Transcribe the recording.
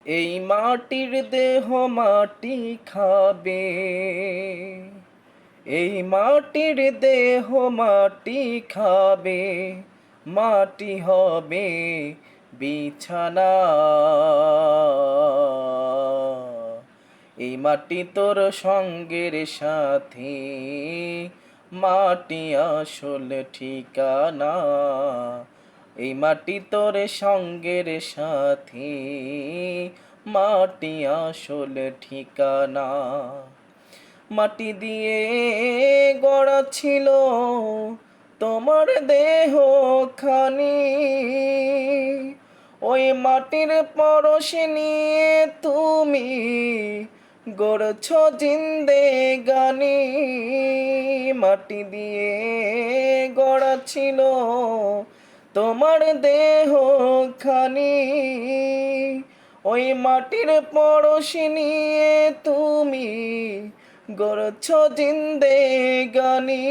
এই মাটির দেহ মাটি খাবে, এই মাটির দেহ মাটি খাবে, মাটি হবে বিছানা। এই মাটি তোর সঙ্গের সাথী, মাটি আসল ঠিকানা। এই মাটি তোর সঙ্গের সাথী, মাটি আসল ঠিকানা। মাটি দিয়ে গড়া ছিল তোমার দেহ খানি, ওই মাটির পরশ নিয়ে তুমি গড়ছ জিন্দেগানি। মাটি দিয়ে গড়া ছিল তোমার দেহ খানি, ওই মাটির পরশ নিয়ে তুমি গড়ছ জিন্দেগানি।